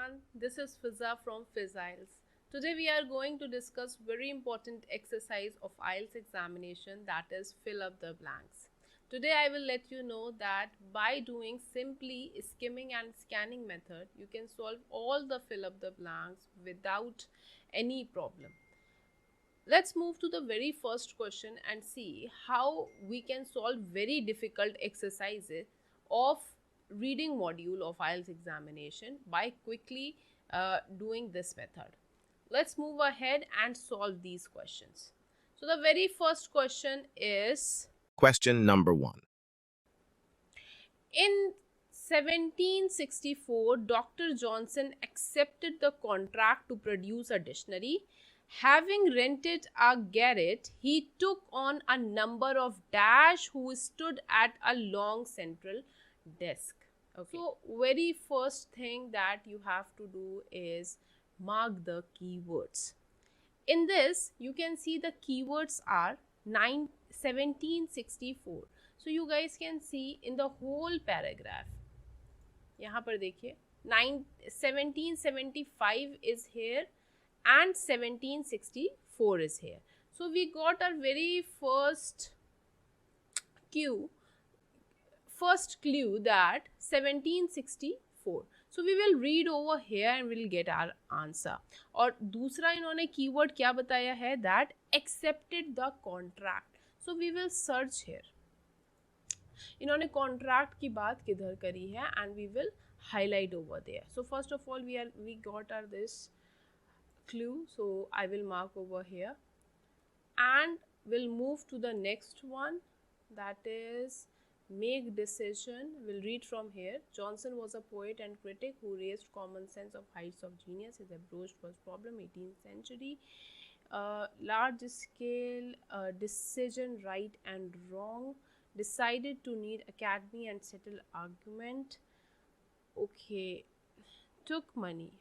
everyone, this is Fiza from IELTS. Today we are going to discuss very important exercise of IELTS examination, that is fill up the blanks. Today I will let you know that by doing simply skimming and scanning method, you can solve all the fill up the blanks without any problem. Let's move to the very first question and see how we can solve very difficult exercises of reading module of IELTS examination by quickly doing this method. Let's move ahead and solve these questions. So the very first question is, Question number 1. in 1764, Dr. Johnson accepted the contract to produce a dictionary. Having rented a garret, he took on a number of dash who stood at a long central desk. Okay. So very first thing that you have to do is mark the keywords. In this, you can see the keywords are 1764. So you guys can see in the whole paragraph. यहाँ पर देखिए 1775 is here and 1764 is here. So we got our very first clue that 1764. So we will read over here and we'll get our answer. और दूसरा इन्होंने keyword क्या बताया है, that accepted the contract. So we will search here. इन्होंने contract की बात किधर करी है and we will highlight over there. So first of all we got our this clue, so I will mark over here and we'll move to the next one, that is make decision. We'll read from here. Johnson was a poet and critic who raised common sense of heights of genius. His approach was problem 18th century. Large scale decision, right and wrong. Decided to need academy and settle argument. Okay, took money.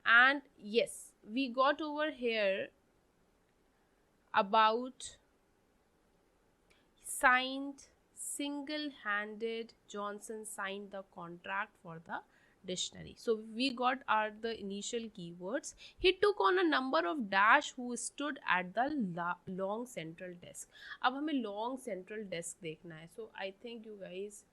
And yes, we got over here about signed, single-handed. Johnson signed the contract for the dictionary. So we got the initial keywords. He took on a number of dash who stood at the long central desk. अब हमें long central desk देखना है. So I think you guys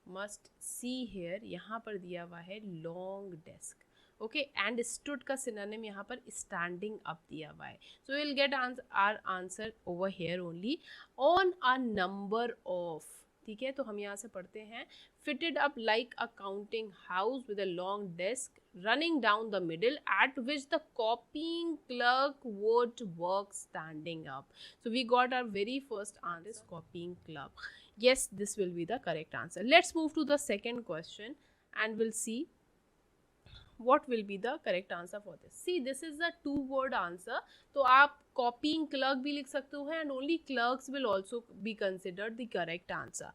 must see here, यहाँ पर दिया हुआ है long desk. Okay, and stood का synonym यहाँ पर standing up दिया हुआ है. So we'll get our answer over here only. On a number of, ठीक है, तो हम यहाँ से पढ़ते हैं, fitted up like a counting house with a long desk running down the middle at which the copying clerk would work standing up. So we got our very first answer, copying clerk. Yes, this will be the correct answer. Let's move to the second question and we'll see what will be the correct answer for this. See, this is the two-word answer. तो आप copying clerk भी लिख सकते हो and only clerks will also be considered the correct answer.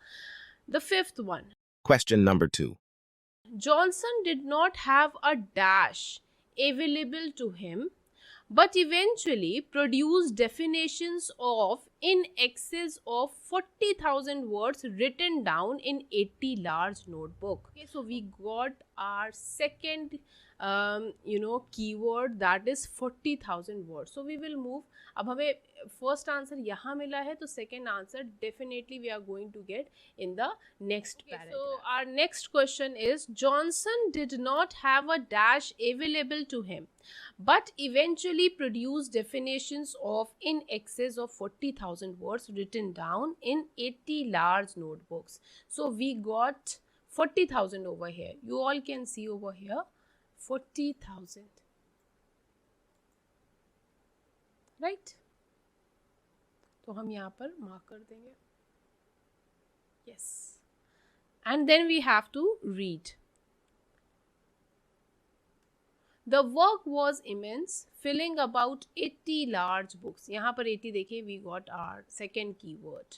The fifth one. Question number 2. Johnson did not have a dash available to him, but eventually produced definitions of in excess of 40,000 words written down in 80 large notebook. Okay, so we got our second keyword, that is 40,000 words. So we will move. अब हमें first answer यहाँ मिला है, तो second answer definitely we are going to get in the next paragraph. So our next question is, Johnson did not have a dash available to him, but eventually produced definitions of in excess of 40,000 words written down in 80 large notebooks. So we got 40,000 over here. You all can see over here 40,000. Right? तो हम यहाँ पर mark कर देंगे. Yes. And then we have to read. The work was immense, filling about 80 large books. यहाँ पर 80 देखिए, we got our second keyword.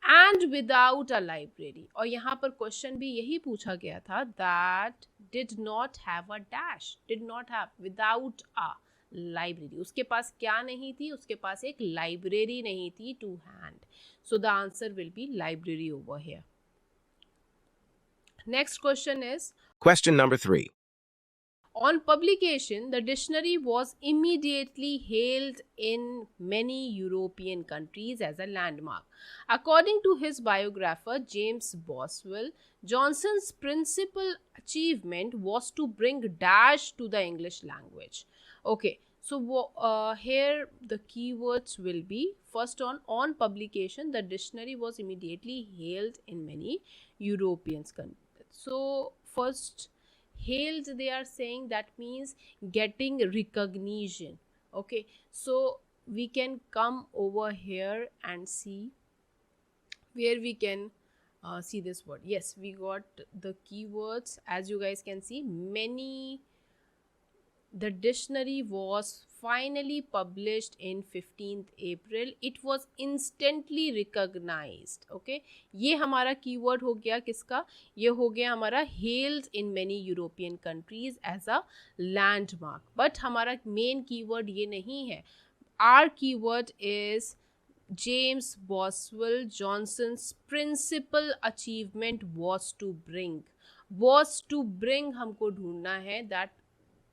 And without a library. और यहाँ पर question भी यही पूछा गया था, that did not have a dash. Did not have, without a library. उसके पास क्या नहीं थी? उसके पास एक library नहीं थी to hand. So the answer will be library over here. Next question is, Question number 3. On publication, the dictionary was immediately hailed in many European countries as a landmark. According to his biographer James Boswell, Johnson's principal achievement was to bring dash to the English language. Okay, so here the keywords will be first on publication, the dictionary was immediately hailed in many European countries. So first, hailed, they are saying, that means getting recognition. Okay, so we can come over here and see where we can see this word. Yes, we got the keywords. As you guys can see, many, the dictionary was finally published in 15th April. It was instantly recognized. Okay, ये हमारा keyword हो गया किसका, ये हो गया हमारा hailed in many European countries as a landmark. But हमारा main keyword ये नहीं है. Our keyword is James Boswell Johnson's principal achievement was to bring. Was to bring हमको ढूंढना है, that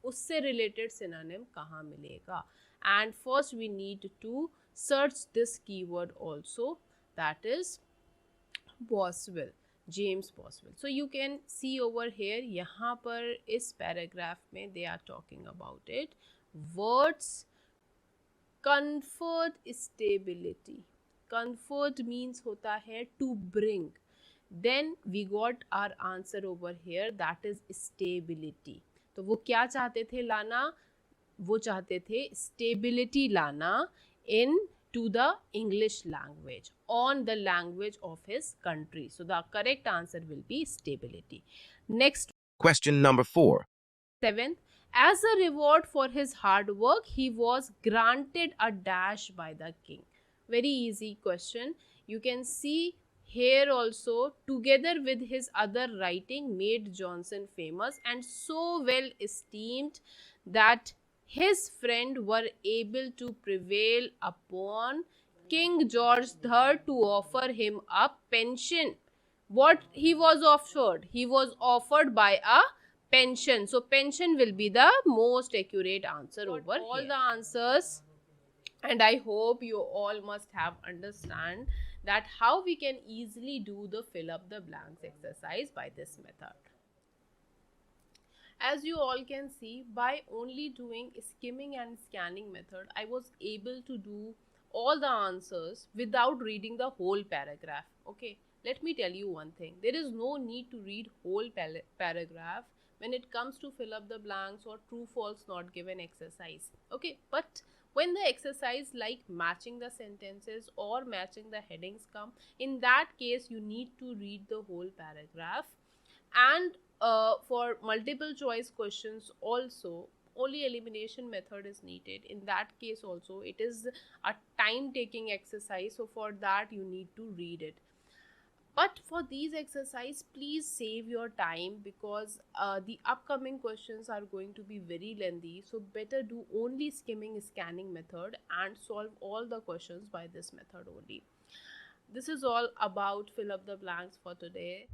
उससे रिलेटेड सिनोनिम कहाँ मिलेगा. And first we need to search this keyword also, that is Boswell, James Boswell. So you can see over here, यहाँ पर इस paragraph में they are talking about it. Words comfort stability. Comfort means होता है to bring. Then we got our answer over here, that is stability. तो वो क्या चाहते थे लाना, वो चाहते थे स्टेबिलिटी लाना into the English language, on the language of his country. So the correct answer will be stability. Next, Question number 4. 7th, as a reward for his hard work, he was granted a dash by the king. Very easy question. You can see here also, together with his other writing, made Johnson famous and so well esteemed that his friends were able to prevail upon King George III to offer him a pension. What he was offered? He was offered by a pension. So pension will be the most accurate answer over all here. The answers, and I hope you all must have understand that how we can easily do the fill up the blanks exercise by this method. As you all can see, by only doing skimming and scanning method, I was able to do all the answers without reading the whole paragraph. Okay, let me tell you one thing, there is no need to read whole paragraph when it comes to fill up the blanks or true false not given exercise. Okay, but when the exercise like matching the sentences or matching the headings come, in that case you need to read the whole paragraph. And for multiple choice questions also, only elimination method is needed. In that case also it is a time taking exercise, so for that you need to read it. But for these exercise, please save your time, because the upcoming questions are going to be very lengthy. So better do only skimming scanning method and solve all the questions by this method only. This is all about fill up the blanks for today.